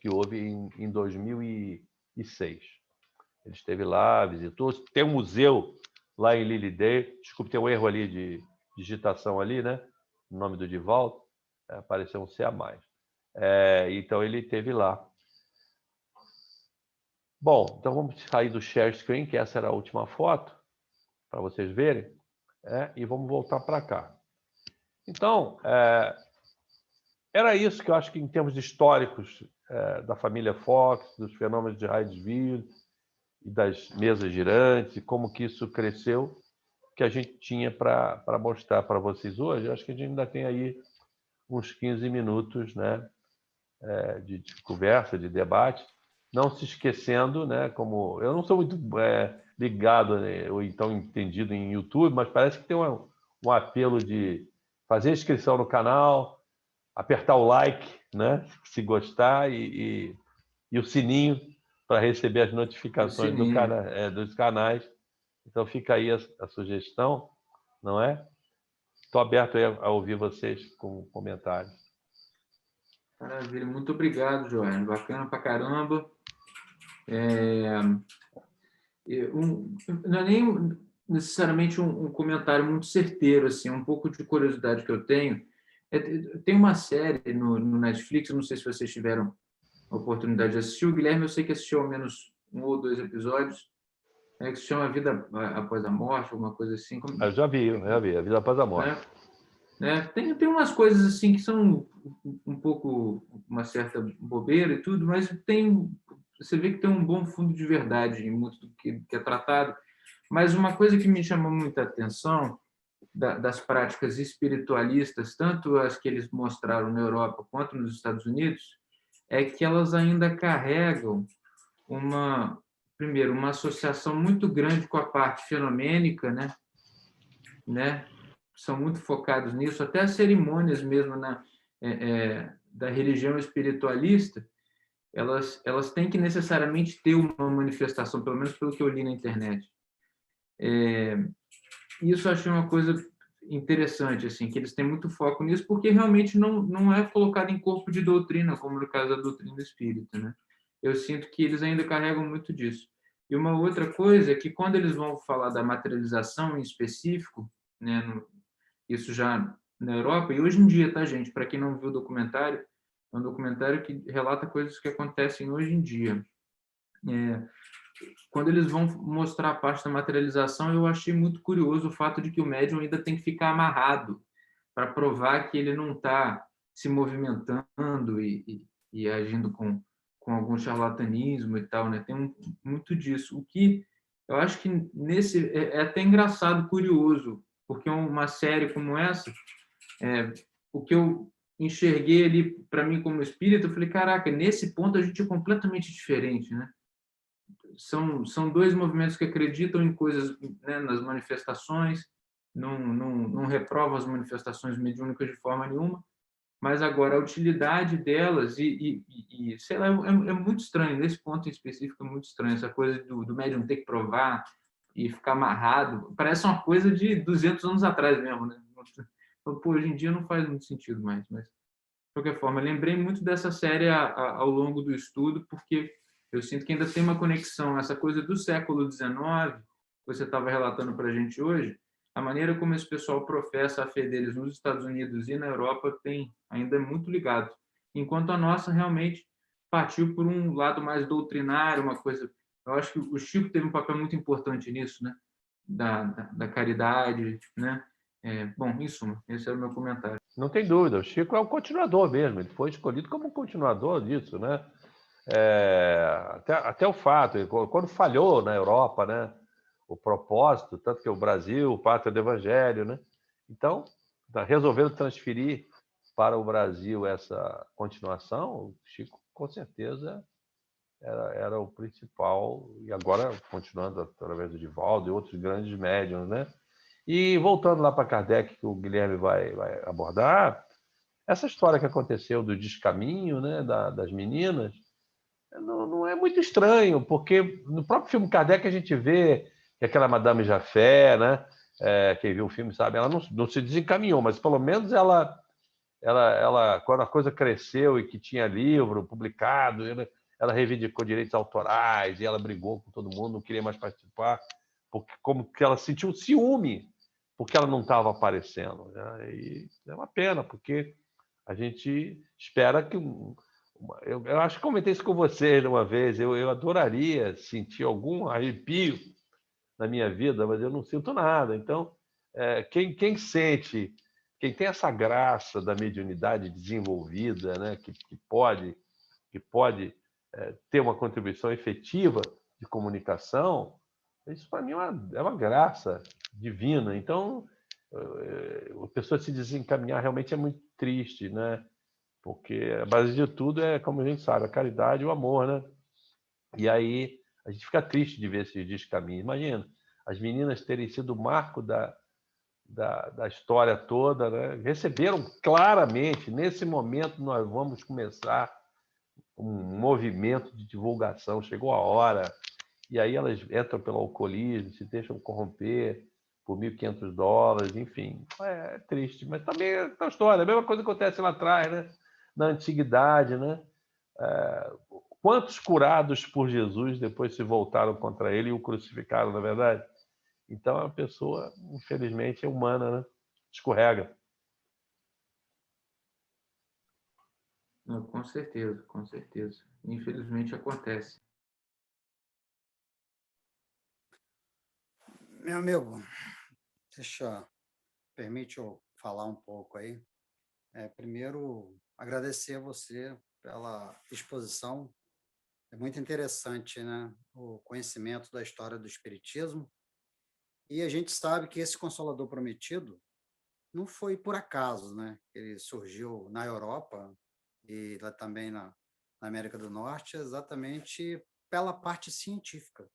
que houve em 2006. Ele esteve lá, visitou. Tem um museu lá em Lilydale. Desculpe, tem um erro ali de digitação ali, né? O nome do Divaldo. Apareceu um C a mais. Então, ele esteve lá. Bom, então vamos sair do share screen, que essa era a última foto, para vocês verem, e vamos voltar para cá. Então, era isso que eu acho que, em termos históricos da família Fox, dos fenômenos de Hydesville e das mesas girantes, e como que isso cresceu, que a gente tinha para mostrar para vocês hoje. Eu acho que a gente ainda tem aí uns 15 minutos, né, de conversa, de debate. Não se esquecendo, né, como eu não sou muito ligado, né, ou então entendido em YouTube, mas parece que tem um apelo de fazer inscrição no canal, apertar o like, né, se gostar, e o sininho para receber as notificações dos canais. Então fica aí a sugestão, não é? Estou aberto aí a ouvir vocês com comentários. Maravilha, muito obrigado, Joel. Bacana pra caramba. Não é nem necessariamente um comentário muito certeiro, assim, um pouco de curiosidade que eu tenho. Tem uma série no Netflix, eu não sei se vocês tiveram a oportunidade de assistir. O Guilherme, eu sei que assistiu ao menos 1 ou 2 episódios, que se chama Vida Após a Morte, alguma coisa assim. Eu já vi, A Vida Após a Morte. Tem umas coisas assim que são um pouco uma certa bobeira e tudo, mas você vê que tem um bom fundo de verdade em muito do que é tratado. Mas uma coisa que me chama muita atenção das práticas espiritualistas, tanto as que eles mostraram na Europa quanto nos Estados Unidos, é que elas ainda carregam primeiro, uma associação muito grande com a parte fenomênica, né? São muito focados nisso, até as cerimônias mesmo da religião espiritualista, elas têm que necessariamente ter uma manifestação, pelo menos pelo que eu li na internet. isso eu achei uma coisa interessante, assim, que eles têm muito foco nisso, porque realmente não é colocado em corpo de doutrina, como no caso da doutrina espírita, né? Eu sinto que eles ainda carregam muito disso. E uma outra coisa é que quando eles vão falar da materialização em específico, né, isso já na Europa, e hoje em dia, tá, gente? Para quem não viu o documentário, é um documentário que relata coisas que acontecem hoje em dia. Quando eles vão mostrar a parte da materialização, eu achei muito curioso o fato de que o médium ainda tem que ficar amarrado para provar que ele não está se movimentando e agindo com algum charlatanismo e tal, né? Tem muito disso. O que eu acho que nesse é até engraçado, curioso, porque uma série como essa, o que eu enxerguei ali para mim como espírito, eu falei, caraca, nesse ponto a gente é completamente diferente, né? São dois movimentos que acreditam em coisas, né, nas manifestações, não reprovam as manifestações mediúnicas de forma nenhuma, mas agora a utilidade delas sei lá, é muito estranho, nesse ponto em específico é muito estranho, essa coisa do médium ter que provar e ficar amarrado, parece uma coisa de 200 anos atrás mesmo, né? Pô, hoje em dia não faz muito sentido mais, mas de qualquer forma, eu lembrei muito dessa série ao longo do estudo, porque eu sinto que ainda tem uma conexão, essa coisa do século XIX, que você estava relatando para a gente hoje, a maneira como esse pessoal professa a fé deles nos Estados Unidos e na Europa ainda é muito ligado, enquanto a nossa realmente partiu por um lado mais doutrinário, uma coisa... Eu acho que o Chico teve um papel muito importante nisso, né? Da caridade, né? Bom, em suma, esse era o meu comentário. Não tem dúvida, o Chico é um continuador mesmo, ele foi escolhido como um continuador disso, né? Até o fato, quando falhou na Europa, né, o propósito, tanto que o Brasil, pátria do Evangelho, né? Então, resolveram transferir para o Brasil essa continuação, o Chico, com certeza, era o principal, e agora, continuando através do Divaldo e outros grandes médiuns, né? E voltando lá para Kardec, que o Guilherme vai abordar, essa história que aconteceu do descaminho, né, das meninas, não é muito estranho, porque no próprio filme Kardec a gente vê que aquela Madame Jafé, né, quem viu o filme sabe, ela não se desencaminhou, mas pelo menos ela, quando a coisa cresceu e que tinha livro publicado, ela reivindicou direitos autorais e ela brigou com todo mundo, não queria mais participar, porque como que ela sentiu ciúme porque ela não estava aparecendo, né? E é uma pena, porque a gente espera que... Eu acho que comentei isso com vocês uma vez, eu adoraria sentir algum arrepio na minha vida, mas eu não sinto nada. Então, quem sente, quem tem essa graça da mediunidade desenvolvida, né, que pode ter uma contribuição efetiva de comunicação, isso para mim é uma graça divina. Então, a pessoa se desencaminhar realmente é muito triste, né? Porque a base de tudo é, como a gente sabe, a caridade e o amor, né? E aí a gente fica triste de ver esses descaminhos. Imagina, as meninas terem sido o marco da história toda, né? Receberam claramente, nesse momento nós vamos começar um movimento de divulgação, chegou a hora, e aí elas entram pelo alcoolismo, se deixam corromper por $1.500, enfim. É triste, mas também é a história, a mesma coisa que acontece lá atrás, né? Na antiguidade, né? Quantos curados por Jesus depois se voltaram contra ele e o crucificaram, na verdade? Então, a pessoa, infelizmente, é humana, né? Escorrega. Não, com certeza, com certeza. Infelizmente acontece. Meu amigo, permite eu falar um pouco aí. Primeiro, agradecer a você pela exposição. É muito interessante, né, o conhecimento da história do Espiritismo. E a gente sabe que esse Consolador Prometido não foi por acaso, né? Ele surgiu na Europa e lá também na América do Norte, exatamente pela parte científica,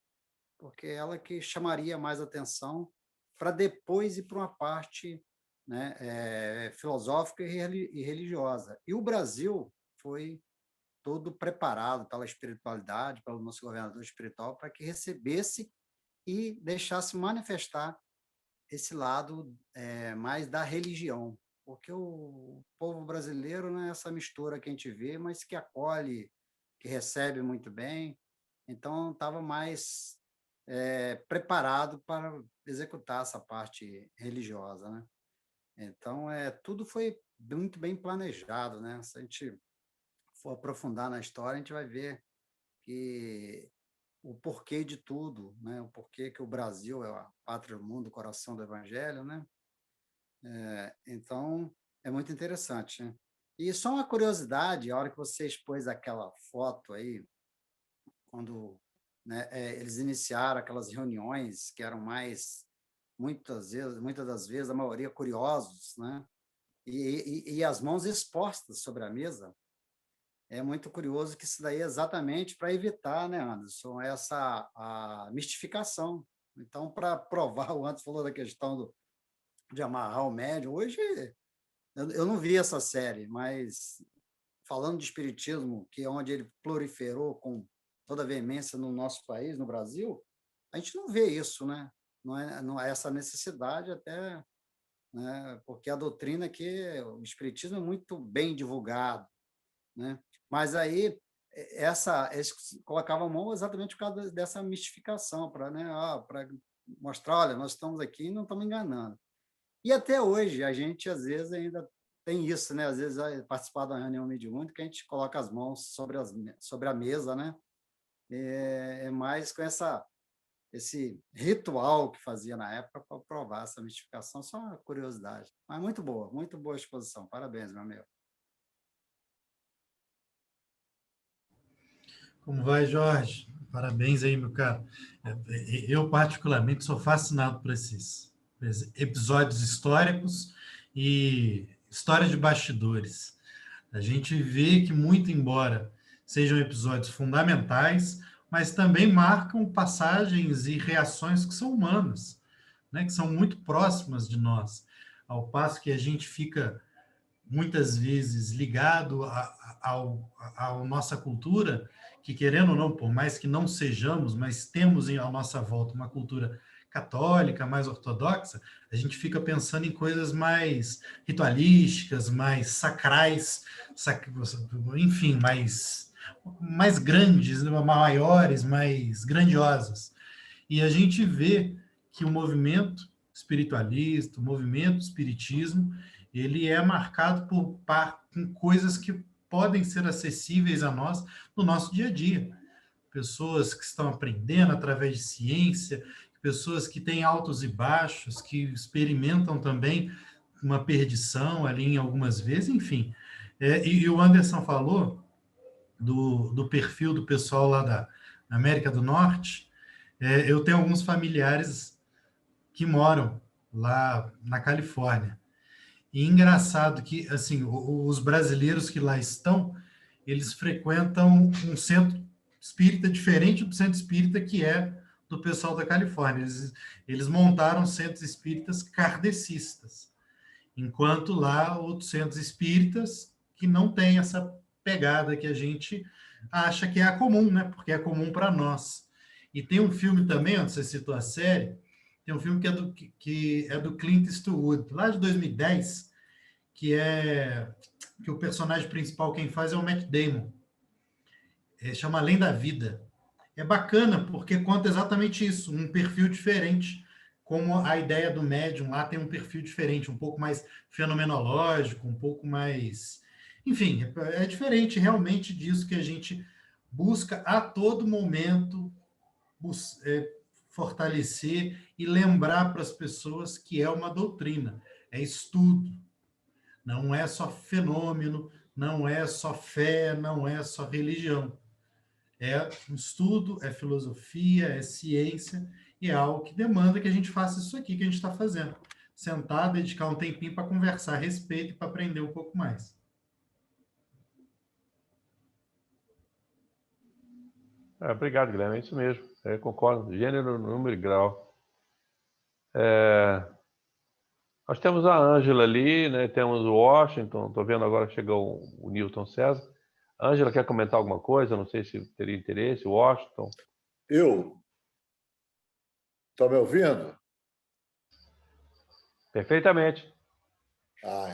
porque ela que chamaria mais atenção para depois ir para uma parte, né, filosófica e religiosa. E o Brasil foi todo preparado pela espiritualidade, pelo nosso governador espiritual, para que recebesse e deixasse manifestar esse lado mais da religião, porque o povo brasileiro não é essa mistura que a gente vê, mas que acolhe, que recebe muito bem. Então, estava mais preparado para executar essa parte religiosa, né? Então, tudo foi muito bem planejado, né? Se a gente for aprofundar na história, a gente vai ver que o porquê de tudo, né? O porquê que o Brasil é a pátria do mundo, o coração do Evangelho, né? Então, é muito interessante, né? E só uma curiosidade, a hora que você expôs aquela foto aí, quando, né, eles iniciaram aquelas reuniões que eram mais, muitas das vezes, a maioria curiosos, né? E as mãos expostas sobre a mesa, é muito curioso que isso daí é exatamente para evitar, né, Anderson, a mistificação. Então, para provar, o Anderson falou da questão de amarrar o médium. Hoje, eu não vi essa série, mas falando de espiritismo, que é onde ele proliferou com toda a veemência no nosso país, no Brasil, a gente não vê isso, né? Não é essa necessidade até, né? Porque a doutrina aqui, o espiritismo é muito bem divulgado, né? Mas aí eles colocavam a mão exatamente por causa dessa mistificação, para, né, para mostrar, olha, nós estamos aqui e não estamos enganando. E até hoje a gente às vezes ainda tem isso, né? Às vezes vai participar da reunião mediúnica, a gente coloca as mãos sobre a mesa, né? É mais com esse ritual que fazia na época para provar essa mistificação, só uma curiosidade. Mas muito boa exposição. Parabéns, meu amigo. Como vai, Jorge? Parabéns aí, meu caro. Eu, particularmente, sou fascinado por esses episódios históricos e histórias de bastidores. A gente vê que, muito embora sejam episódios fundamentais, mas também marcam passagens e reações que são humanas, né? Que são muito próximas de nós, ao passo que a gente fica muitas vezes ligado à nossa cultura, que querendo ou não, por mais que não sejamos, mas temos à nossa volta uma cultura católica, mais ortodoxa, a gente fica pensando em coisas mais ritualísticas, mais sacrais, enfim, mais grandes, maiores, mais grandiosas. E a gente vê que o movimento espiritualista, o movimento espiritismo, ele é marcado por com coisas que podem ser acessíveis a nós no nosso dia a dia. Pessoas que estão aprendendo através de ciência, pessoas que têm altos e baixos, que experimentam também uma perdição ali em algumas vezes, enfim. E o Anderson falou do perfil do pessoal lá da América do Norte. Eu tenho alguns familiares que moram lá na Califórnia. E engraçado que, assim, os brasileiros que lá estão, eles frequentam um centro espírita diferente do centro espírita que é do pessoal da Califórnia. Eles montaram centros espíritas kardecistas, enquanto lá outros centros espíritas que não têm essa pegada que a gente acha que é a comum, né? Porque é comum para nós. E tem um filme também, onde você citou a série, tem um filme que é do Clint Eastwood, lá de 2010, que o personagem principal, quem faz é o Matt Damon. Chama Além da Vida. É bacana, porque conta exatamente isso, um perfil diferente, como a ideia do médium lá tem um perfil diferente, um pouco mais fenomenológico, um pouco mais... Enfim, é diferente realmente disso que a gente busca a todo momento fortalecer e lembrar para as pessoas que é uma doutrina, é estudo, não é só fenômeno, não é só fé, não é só religião. É um estudo, é filosofia, é ciência, e é algo que demanda que a gente faça isso aqui que a gente está fazendo. Sentar, dedicar um tempinho para conversar a respeito e para aprender um pouco mais. Obrigado, Guilherme. É isso mesmo. Concordo. Gênero, número e grau. Nós temos a Ângela ali, né? Temos o Washington. Estou vendo agora que chegou o Newton César. Ângela, quer comentar alguma coisa? Não sei se teria interesse. Washington. Eu? Está me ouvindo? Perfeitamente.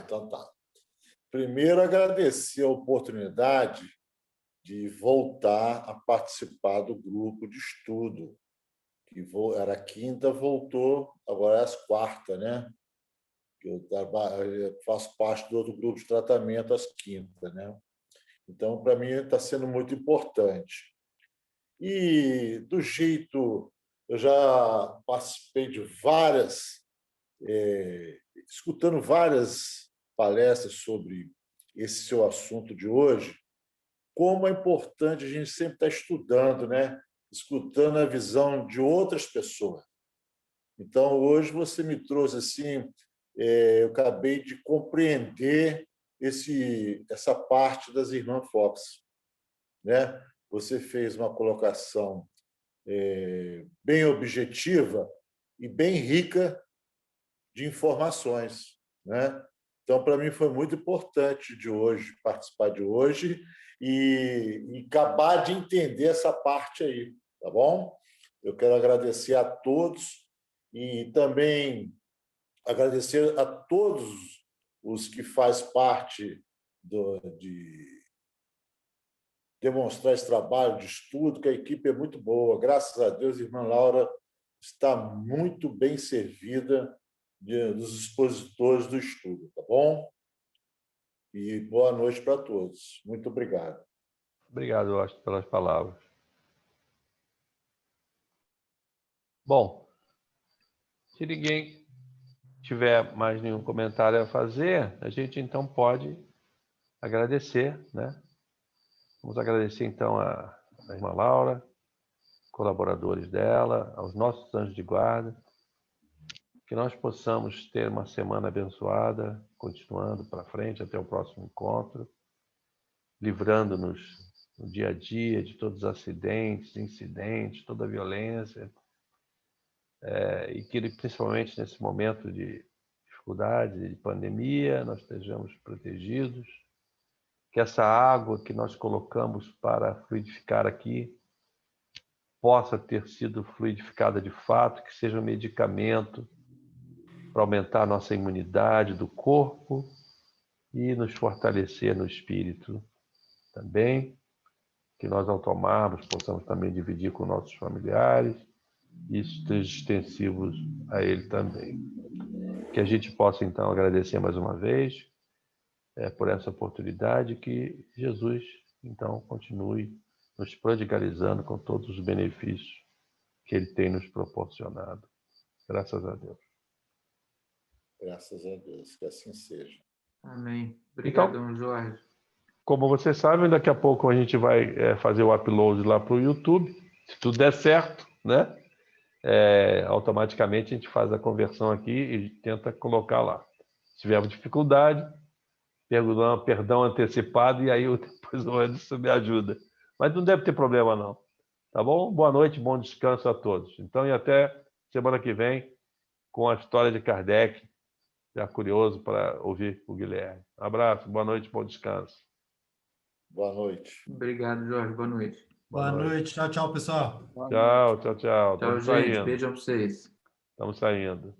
Então tá. Primeiro, agradecer a oportunidade de voltar a participar do grupo de estudo, que era quinta, voltou, agora é às quartas, né? Eu faço parte do outro grupo de tratamento às quintas, né? Então, para mim, está sendo muito importante. E, do jeito, eu já participei de escutando várias palestras sobre esse seu assunto de hoje, como é importante a gente sempre estar estudando, né? Escutando a visão de outras pessoas. Então, hoje você me trouxe assim, eu acabei de compreender essa parte das irmãs Fox, né? Você fez uma colocação bem objetiva e bem rica de informações, né? Então, para mim, foi muito importante de hoje participar de hoje e acabar de entender essa parte aí, tá bom? Eu quero agradecer a todos e também agradecer a todos os que fazem parte de demonstrar esse trabalho de estudo, que a equipe é muito boa. Graças a Deus, a irmã Laura está muito bem servida dos expositores do estudo, tá bom? E boa noite para todos. Muito obrigado. Obrigado, Washington, pelas palavras. Bom, se ninguém tiver mais nenhum comentário a fazer, a gente então pode agradecer, né? Vamos agradecer então a irmã Laura, colaboradores dela, aos nossos anjos de guarda, que nós possamos ter uma semana abençoada, continuando para frente até o próximo encontro, livrando-nos no dia a dia de todos os acidentes, incidentes, toda a violência, e que principalmente nesse momento de dificuldade, de pandemia, nós estejamos protegidos, que essa água que nós colocamos para fluidificar aqui possa ter sido fluidificada de fato, que seja um medicamento para aumentar a nossa imunidade do corpo e nos fortalecer no espírito também, que nós ao tomarmos possamos também dividir com nossos familiares e esteja extensivos a ele também. Que a gente possa então agradecer mais uma vez por essa oportunidade, que Jesus então continue nos prodigalizando com todos os benefícios que ele tem nos proporcionado. Graças a Deus. Graças a Deus, que assim seja. Amém. Obrigadão, Jorge. Como vocês sabem, daqui a pouco a gente vai fazer o upload lá para o YouTube. Se tudo der certo, né? Automaticamente a gente faz a conversão aqui e tenta colocar lá. Se tivermos dificuldade, perdão antecipado, e aí depois o Anderson me ajuda. Mas não deve ter problema, não. Tá bom? Boa noite, bom descanso a todos. Então, e até semana que vem com a história de Kardec. Já curioso para ouvir o Guilherme. Um abraço, boa noite, bom descanso. Boa noite. Obrigado, Jorge. Boa noite. Boa noite. Tchau, tchau, pessoal. Tchau, tchau, tchau. Tchau, Estamos gente. saindo. Beijão para vocês. Estamos saindo.